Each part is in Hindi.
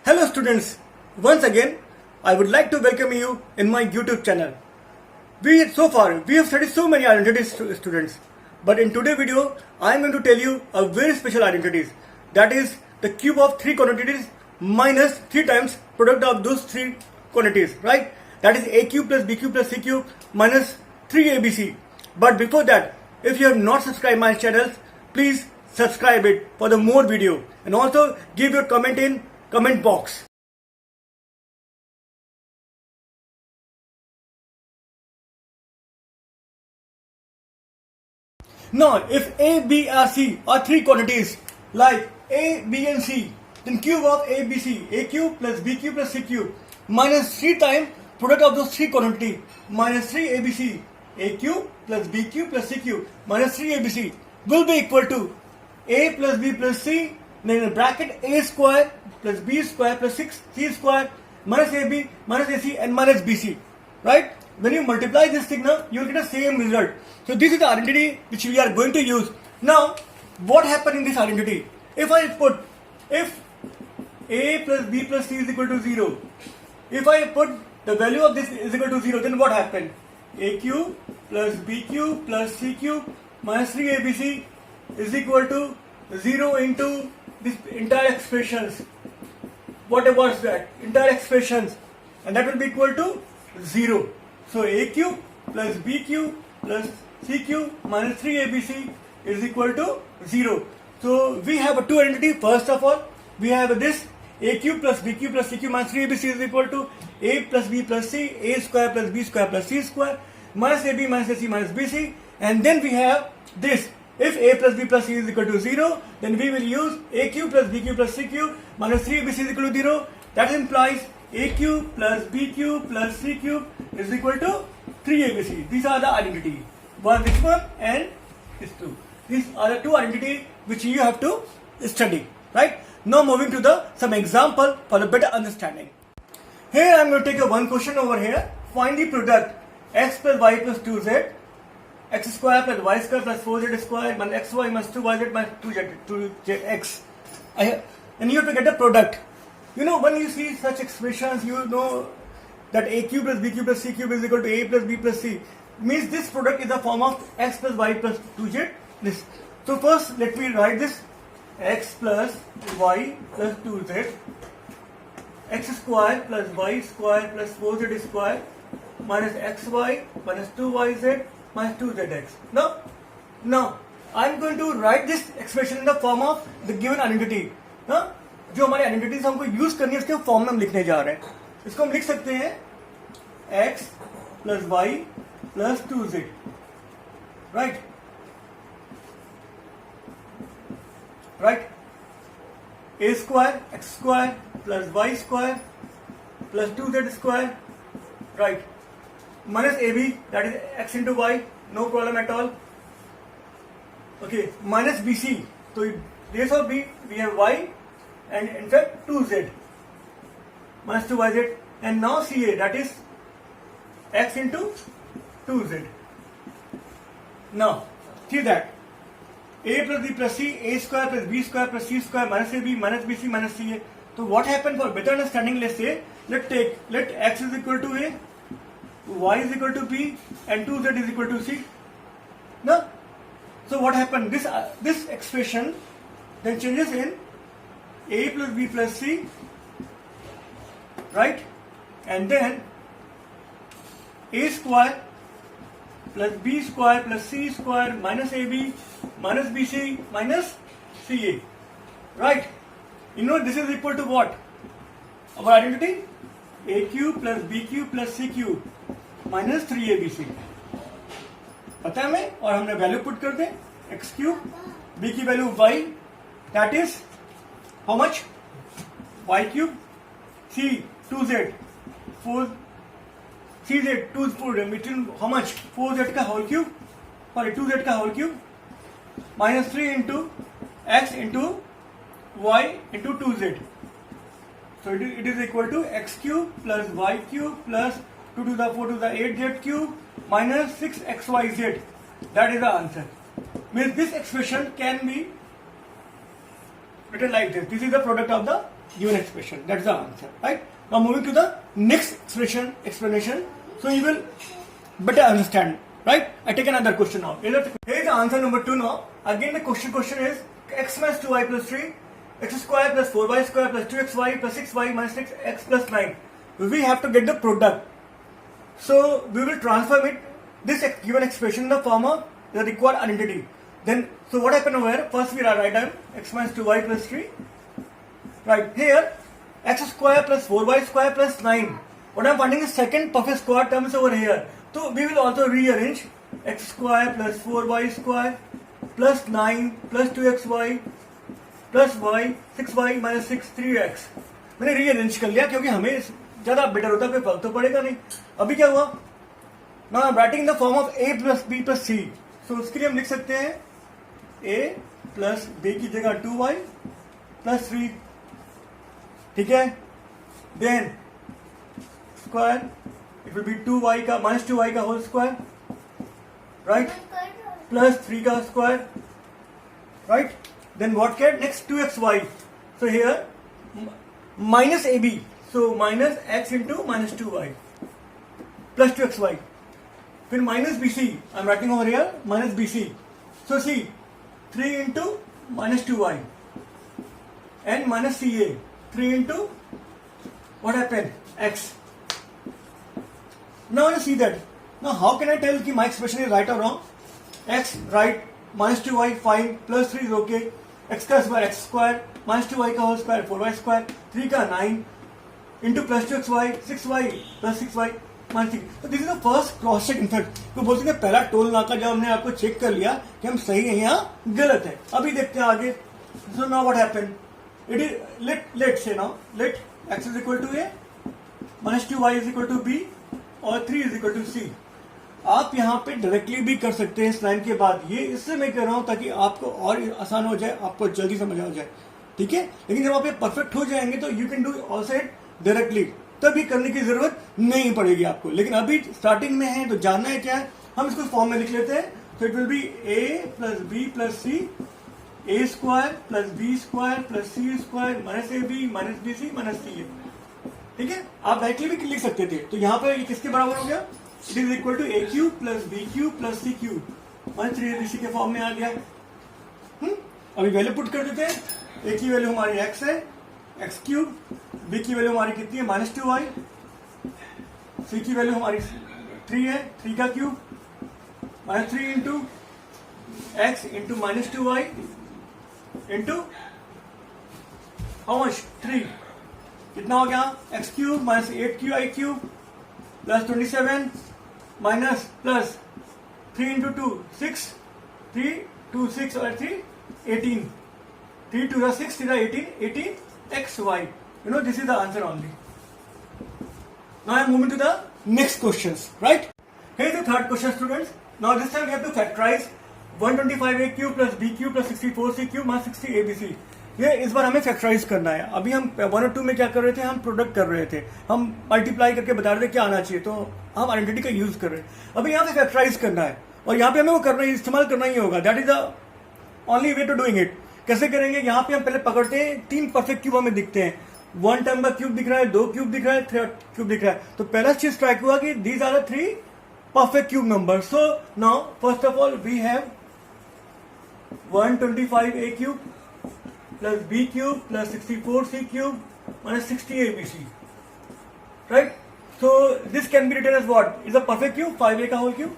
Hello students, once again I would like to welcome you in my YouTube channel. So far we have studied so many identities students, but in today's video I am going to tell you a very special identities, that is the cube of three quantities minus 3 times product of those three quantities, right? That is a cube plus b cube plus c cube minus 3abc. But before that, if you have not subscribed my channel, please subscribe it for the more video, and also give your comment in comment box. Now, if A, B, or C are three quantities like A, B, and C, then cube of A, B, C, A cube plus B cube plus C cube minus 3 times product of those three quantities minus 3abc, A cube plus B cube plus C cube minus 3abc will be equal to A plus B plus C, then in bracket A square plus B square plus 6C square minus AB minus AC and minus BC, right? When you multiply this thing now, you will get the same result. So this is the identity which we are going to use. Now, what happened in this identity? If A plus B plus C is equal to 0, if I put the value of this is equal to 0, then what happened? A cube plus B cube plus C cube minus 3abc is equal to 0 into this entire expressions. Whatever is that, entire expressions, and that will be equal to 0. So A cube plus B cube plus C cube minus 3abc is equal to 0. So we have a two identity. First of all, we have this A cube plus B cube plus C cube minus 3abc is equal to A plus B plus C, A square plus B square plus C square minus AB minus AC minus BC, and then we have this. If A plus B plus C is equal to 0, then we will use A cube plus B cube plus C cube minus 3abc is equal to 0. That implies A cube plus B cube plus C cube is equal to 3abc. These are the identity. This one and this two. These are the two identity which you have to study, right? Now moving to some example for the better understanding. Here I am going to take one question over here. Find the product x plus y plus 2z, x square plus y square plus 4z square minus xy minus 2yz minus 2zx. And you have to get the product. You know, when you see such expressions, you know that a cube plus b cube plus c cube is equal to a plus b plus c. Means this product is the form of x plus y plus 2z. This. So first let me write this: x plus y plus 2z, x square plus y square plus 4z square minus xy minus 2yz minus 2zx. Now I am going to write this expression in the form of the given identity. जो हमारी आइडेंटिटीज हमको यूज करनी है उसके फॉर्म में हम लिखने जा रहे हैं. इसको हम लिख सकते हैं x plus Y plus 2z, right. A square X square plus Y square plus 2z square, right, minus AB, that is x into y, no problem at all. Okay, minus BC, so this of B we have y and in fact 2z minus 2yz, and now CA, that is x into 2z. Now see that A plus B plus C, A square plus B square plus C square minus AB minus BC minus CA. So what happened, for better understanding, let's say let x is equal to A, y is equal to b, and 2z is equal to c. No? So what happened? This expression then changes in a plus b plus c, right? And then a square plus b square plus c square minus ab minus bc minus ca, right? You know this is equal to what? Our identity? A cube plus b cube plus c cube minus 3abc पता है हमें, और हमने वैल्यू पुट कर दे एक्स क्यूब, बी की value y, that is how much, y cube, c 2z 4, cz 2 between how much 4z का होल क्यूब, सॉरी 2z का whole cube minus 3 into X into y into 2z. So it is equal to x cube plus y cube plus 2 to the 4 to the 8z cube minus 6xyz. That is the answer. Means this expression can be written like this. This is the product of the given expression. That's the answer, right? Now moving to the next explanation, so you will better understand, right? I take another question now. Here is the answer number 2 now. Again the question is x minus 2y plus 3, x square plus 4y square plus 2xy plus 6y minus 6x plus 9. We have to get the product. So we will transform it, this given expression, in the form of the required identity. Then, so what happened over here? First we write down x minus 2y plus 3. Right here, x square plus 4y square plus 9. What I am finding is second perfect square terms over here. So we will also rearrange x square plus 4y square plus 9 plus 2xy plus y 6y minus 6 3x. मैंने रीअरेंज कर लिया क्योंकि हमें ज्यादा बेटर होता है, कोई फर्क तो पड़ेगा नहीं. अभी क्या हुआ? Now I am writing the form of a plus b plus c. सो उसके लिए हम लिख सकते हैं a प्लस b की जगह 2y प्लस 3. ठीक है. Then square it will be 2y का माइनस 2y का होल स्क्वायर, राइट, प्लस 3 का square, right. Then what get next 2xy. So here minus ab, so minus x into minus 2y plus 2xy. फिर minus bc, I am writing over here minus bc. So C 3 into minus 2y and minus ca 3 into what happened x. Now you see that. Now how can I tell कि my expression is right or wrong? X right, minus 2y fine, plus 3 is okay. X का square x square, minus 2y का होल स्क्वायर 4y स्क्वायर, 3 का 9 into plus 2xy 6y plus 6y minus 6. So this is the first cross check. In fact तो बोलते हैं पहला टोल नाका जब हमने आपको चेक कर लिया कि हम सही हैं या गलत है. अभी देखते हैं आगे. So now what happened? It is let's say now let x is equal to a, minus 2y is equal to b और 3 is equal to c. आप यहाँ पे डायरेक्टली भी कर सकते हैं इस लाइन के बाद. ये इससे मैं कह रहा हूँ ताकि आपको और आसान हो जाए, आपको जल्दी समझ आ जाए. ठीक है. लेकिन जब आप ये परफेक्ट हो जाएंगे तो you can do also it directly, तभी करने की जरूरत नहीं पड़ेगी आपको. लेकिन अभी स्टार्टिंग में है तो जानना है क्या है, हम इसको फॉर्म में लिख लेते हैं. तो it will be a plus B plus C, A square plus B square plus C square minus A B minus B C minus C A. ठीक है. आप डायरेक्टली भी लिख सकते थे. तो यहाँ पर ये किसके बराबर हो गया? It is equal to A cube plus B cube plus C cube minus 3abc के फॉर्म में आ गया. अभी वैल्यू पुट कर देते हैं. ए की वैल्यू हमारी x है, एक्स क्यूब. बी की वैल्यू हमारी कितनी है? Minus 2y. सी की वैल्यू हमारी 3 है, 3 का cube minus 3 into X into minus 2y into how much 3. कितना हो गया? X cube minus 8y cube plus 27 minus plus 3 into 2 6, 3 2 6 और 3 18, 3 2 6 3 18 xy. You know this is the answer only. Now I am moving to the next questions, right? Here is the third question, students. Now this time we have to factorize 125a cube plus b cube plus 64c cube minus 60abc. ये इस बार हमें फैक्टराइज करना है. अभी हम 1 और 2 में क्या कर रहे थे? हम प्रोडक्ट कर रहे थे, हम मल्टीप्लाई करके बता रहे थे क्या आना चाहिए, तो हम आइडेंटिटी का यूज कर रहे हैं. अभी यहाँ पे फैक्टराइज करना है और यहाँ पे हमें वो करना है, इस्तेमाल करना ही होगा. That is the only way to doing it. कैसे करेंगे? यहाँ पे हम पहले पकड़ते हैं 3 परफेक्ट क्यूब हमें दिखते हैं. 1 टर्म का क्यूब दिख रहा है, 2 क्यूब दिख रहा है, 3 क्यूब दिख रहा है. तो पहला चीज स्ट्राइक हुआ कि these are the 3 perfect cube numbers. So now first of all we have 125a cube plus b cube plus 64c cube minus 60abc, right? So this can be written as what? Is a perfect cube, 5a का whole cube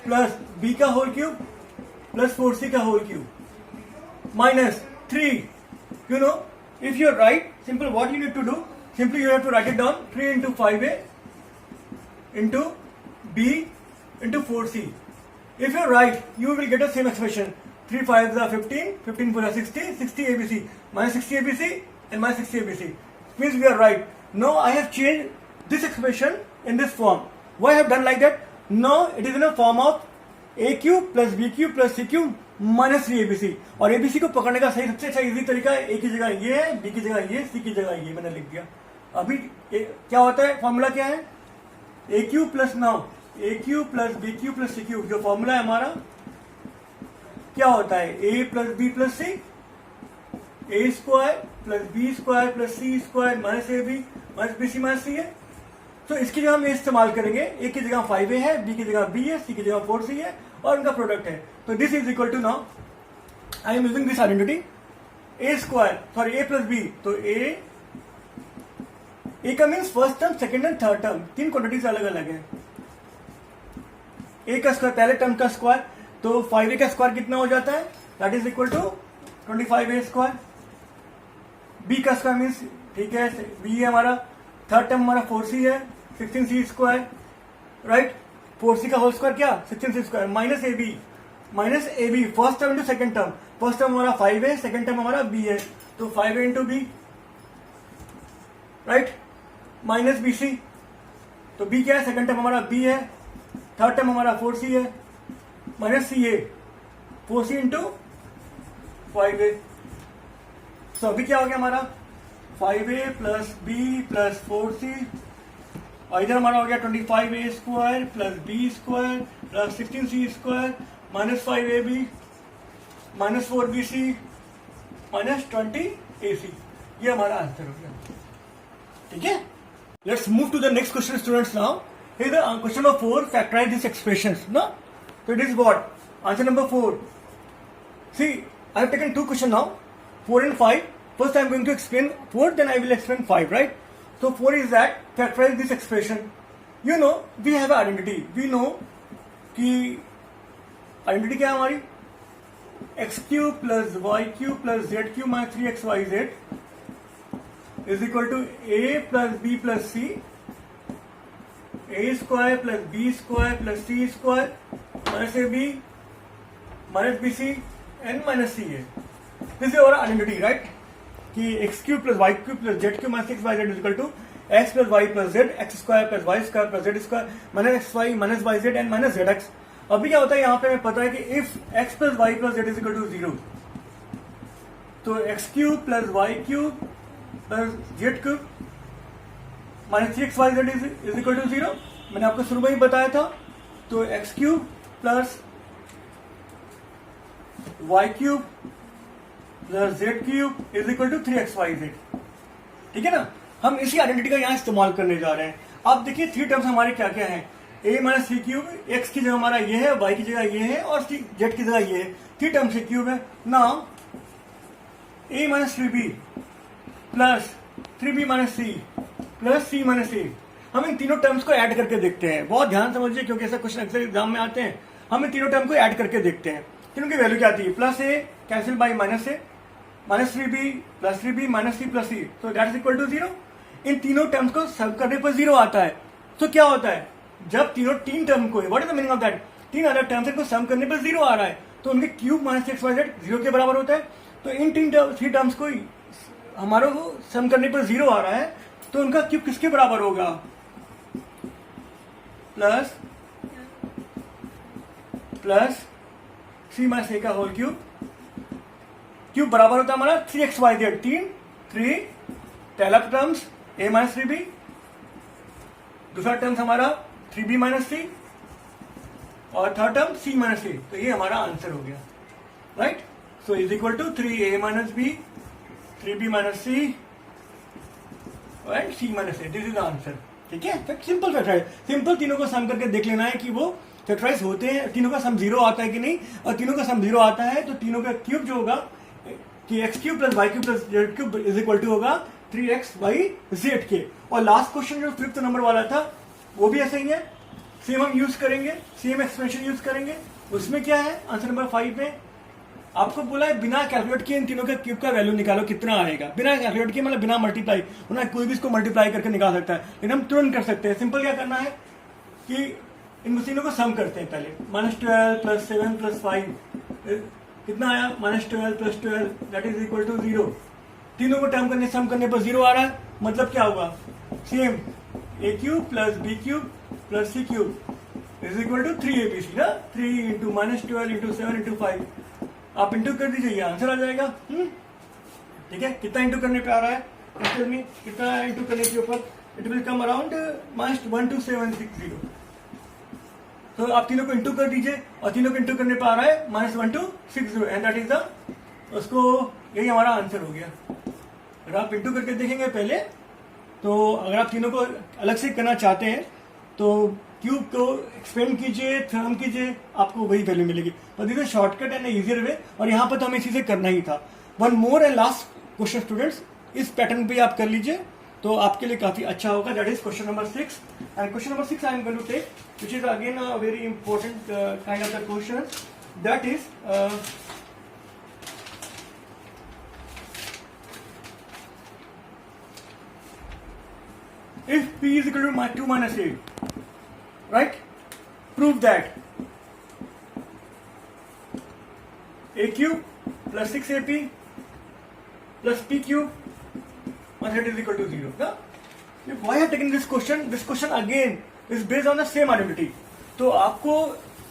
plus b का whole cube plus 4c का whole cube minus 3. You know, if you are right, simple what you need to do, simply you have to write it down. 3 into 5a into b into 4c. If you are right, you will get the same expression. 3 5s are 15, 15 4 are 60, 60 abc minus 60 abc and minus 60 abc. Means we are right. Now I have changed this expression in this form. Why I have done like that? Now it is in a form of a cube plus b cube plus c cube minus 3abc. और abc को पकड़ने का सही सबसे अच्छा इजी तरीका है, a की जगह ये है, b की जगह ये, c की जगह ये मैंने लिख दिया. अभी क्या होता है? फॉर्मूला क्या है? A cube plus now A cube plus B cube plus C cube. जो फॉर्मूला है हमारा क्या होता है? A plus B plus C, A square plus B square plus C square minus A B minus B C minus C है। तो इसकी जगह हम ये इस्तेमाल करेंगे, ए की जगह 5a है, बी की जगह b है, सी की जगह 4c है और उनका प्रोडक्ट है। तो this is equal to, now I am using this identity A square sorry A plus B. तो ए का means first term second and third term, तीन क्वांटिटीज अलग अलग है। ए का स्क्वायर पहले टर्म का स्क्वायर, तो 5a का स्क्वायर कितना हो जाता है, that is equal to 25a square. B का स्क्वायर मीन्स ठीक है बी है हमारा, थर्ड टर्म हमारा 4c है 16c स्क्वायर, राइट। 4c का होल स्क्वायर क्या 16c square minus A B first term into second term, first term हमारा 5 है, सेकेंड टर्म हमारा b है, तो 5a into B, right, minus B C. तो b क्या है, सेकेंड टर्म हमारा b है, थर्ड टर्म हमारा 4c है, माइनस सी ए 4c इंटू 5a। तो अभी क्या हो गया हमारा 5a plus B plus 4c, और इधर हमारा हो गया 25a square plus B square plus 16c square minus 5ab minus 4bc minus 20ac। ये हमारा आंसर हो गया, ठीक है। Let's move to the next question students. Now here the question number 4, factorise this expressions ना। तो it is what, answer number 4। See I have taken two question now, 4 and 5. First I am going to explain 4, then I will explain 5, right? So 4 is that, factorize this expression. You know, we have an identity. We know कि identity क्या है हमारी, x cube plus y cube plus z cube minus 3xyz is equal to a plus b plus c, a square plus b square plus c square minus ab minus bc and minus ca. This is our identity, right? कि X cube plus Y cube plus Z cube minus 6yz is equal to X plus Y plus Z, X square plus Y square plus Z square minus X Y minus Y Z and minus Z X. अभी क्या होता है यहाँ पे हमें पता है कि if X plus Y plus Z is equal to 0, तो X cube plus Y cube plus Z cube minus 3xyz is equal to 0। मैंने आपको शुरू में ही बताया था। तो X cube plus Y cube plus Z cube is equal to 3xyz, ठीक है ना। हम इसी आइडेंटिटी का यहाँ इस्तेमाल करने जा रहे हैं। अब देखिए 3 टर्म्स हमारे क्या क्या हैं, a minus C cube, X की जगह हमारा ये है, y की जगह ये है और जेड की जगह ये है, 3 टर्म्स से क्यूब है ना। a minus 3b plus 3b minus C plus C minus A, हम इन तीनों टर्म्स को ऐड करके देखते हैं। बहुत ध्यान समझिए क्योंकि ऐसा क्वेश्चन अक्सर एग्जाम में आते हैं। हम इन तीनों टर्म को ऐड करके देखते हैं। तीनों की वैल्यू क्या आती है, plus A cancel by minus A, minus 3b plus 3b minus C plus C, तो दैट इज इक्वल टू 0। इन तीनों टर्म्स को सम करने पर 0 आता है। तो क्या होता है, जब तीन टर्म को, what is the meaning of that, 3 अलग टर्म्स को सम करने पर 0 आ रहा है, तो उनके क्यूब माइनस xyz 0 के बराबर होता है। तो इन 3 टर्म्स को हमारे को सम करने पर 0 आ रहा है, तो उनका क्यूब किसके बराबर होगा, प्लस सी माइनस ए का होल क्यूब बराबर होता है हमारा 3xyz, 3 पहला टर्म्स a माइनस 3b, दूसरा टर्म्स हमारा 3b माइनस सी और third term c minus A. तो ये हमारा आंसर हो गया, right. So is equal to 3a minus b 3b minus C and c minus A, this is the answer, ठीक है। सिंपल फैक्टराइज, सिंपल तीनों को सम करके देख लेना है कि वो फैक्टराइज होते हैं, तीनों का सम 0 आता है कि नहीं। और तीनों का सम 0 आता है तो तीनों का क्यूब जो होगा कि X cube plus Y cube plus Z cube is equal to होगा 3xyz के। और लास्ट क्वेश्चन जो 5th नंबर वाला था वो भी ऐसे ही है, सेम हम यूज करेंगे, सेम एक्सप्रेशन यूज करेंगे। उसमें क्या है, आंसर नंबर 5 में आपको बोला है बिना कैलकुलेट किए इन तीनों के क्यूब का वैल्यू निकालो कितना आएगा। बिना कैलकुलेट किए मतलब बिना मल्टीप्लाई, उन्हें कोई भी इसको मल्टीप्लाई करके निकाल सकता है, लेकिन हम तुरंत कर सकते हैं। सिंपल क्या करना है कि इन तीनों को सम करते हैं पहले। -12 प्लस 7 प्लस 5 कितना आया, -12 plus 12 that is equal to 0। तीनों को टर्म करने सम करने पर 0 आ रहा है, मतलब क्या होगा, same a cube plus B cube plus C cube is equal to 3abc ना। 3 इंटू -12 इंटू 7 इंटू 5, आप इंटू कर दीजिए, ये आंसर आ जाएगा। ठीक है, कितना इंटू करने पे आ रहा है, कितना इंटू करने के ऊपर, इट विल कम अराउंड -12760। तो आप तीनों को इंटू कर दीजिए और तीनों को इंटू करने पर आ रहा है -1260 एंड दैट इज द, उसको यही हमारा आंसर हो गया, अगर आप इंटू करके देखेंगे पहले, तो अगर आप तीनों को अलग से करना चाहते हैं तो क्यूब को एक्सपेंड कीजिए, थ्योरम कीजिए, आपको वही वैल्यू मिलेगी। पर this is shortcut and easier way, और यहाँ पर तो हमें इसी से करना ही था। One more and last question students, इस पैटर्न पे आप कर लीजिए तो आपके लिए काफी अच्छा होगा। That is question number 6, and question number 6 I am going to take, which is again a very important kind of the question. That is if p is equal to 2 minus 8, right? Prove that a cube plus 6ap plus p cube minus 8 is equal to 0. Yeah? Why I have taken this question? This question again is based on the same identity. तो आपको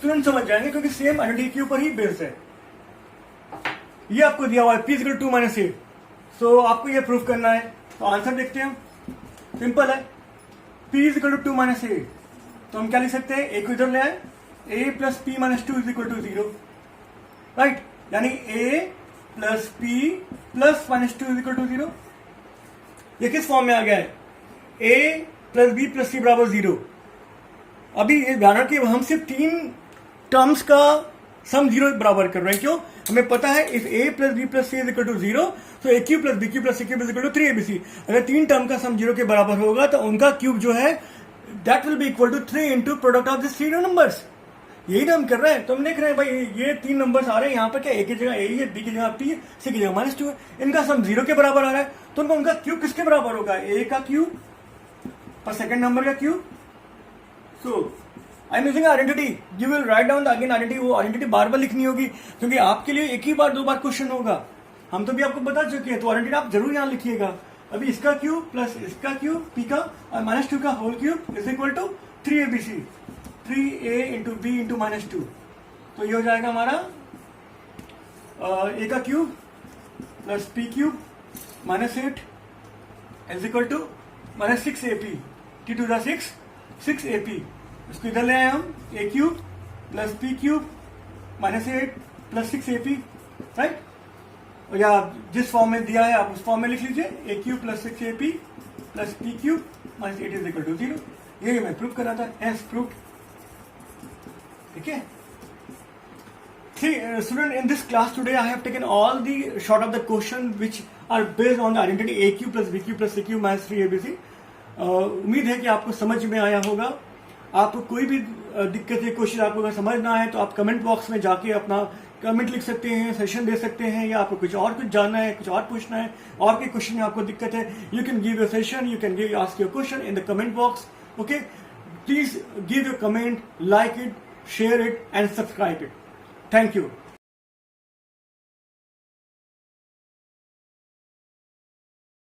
तुरंत समझ जाएंगे क्योंकि सेम आइडेंटिटी के ऊपर ही बेस्ड है। ये आपको दिया हुआ है p = 2 - a, सो आपको ये प्रूफ करना है। तो आंसर देखते हैं, सिंपल है, p = 2 - a, तो हम क्या लिख सकते हैं, a को इधर ले आए, a + p - 2 = 0, राइट? यानी a + p + -2 = 0। ये किस फॉर्म में आ गया है, a + b + c = 0। अभी ये ध्यान रखिए, हम सिर्फ 3 टर्म्स का सम 0 बराबर कर रहे हैं। क्यों? हमें पता है इफ a + b + c = 0, तो a cube + b cube + c cube = 3abc। अगर 3 टर्म का सम 0 के बराबर होगा तो उनका क्यूब जो है that will be equal to 3 into product of this 3 numbers. यही तो हम कर रहे हैं। तो हम देख रहे हैं भाई ये 3 नंबर्स आ रहे हैं यहाँ पर, क्या a की जगह a है, b की जगह p है, c की जगह -2 है, इनका सम 0 के बराबर आ रहा है, तो उनका क्यूब किसके बराबर होगा, a का क्यूब पर सेकंड नंबर का cube. So, I am using identity. You will write down the again identity. वो आइडेंटिटी बार बार लिखनी होगी क्योंकि आपके लिए एक ही बार 2 बार क्वेश्चन होगा। हम तो भी आपको बता चुके हैं, तो आइडेंटिटी आप जरूर यहाँ लिखिएगा। अभी इसका क्यूब प्लस इसका क्यूब p का और -2 का whole cube is equal to 3abc, 3a into b into -2। तो ये हो जाएगा हमारा a का क्यूब plus p cube -8 is equal to -6ap, t to the 6ap। इसको इधर ले आए हम, a cube plus p cube -8 plus 6ap, right? या जिस फॉर्म में दिया है आप उस फॉर्म में लिख लीजिए, a cube plus 6ap plus p cube -8 is equal to 0। ये मैं प्रूव कर रहा था, एस प्रूव। ठीक है student, in this class today I have taken all the short of the question which are based on the identity a cube plus b cube plus c cube minus 3abc। उम्मीद है कि आपको समझ में आया होगा। आपको कोई भी दिक्कत है, क्वेश्चन आपको अगर समझना है तो आप कमेंट बॉक्स में जाके अपना कमेंट लिख सकते हैं, सेशन दे सकते हैं, या आपको कुछ जानना है, कुछ और पूछना है, और कोई क्वेश्चन में आपको दिक्कत है, you can give your session, you can give ask your question in the comment box. Okay, please give your comment, like it, share it and subscribe it. Thank you.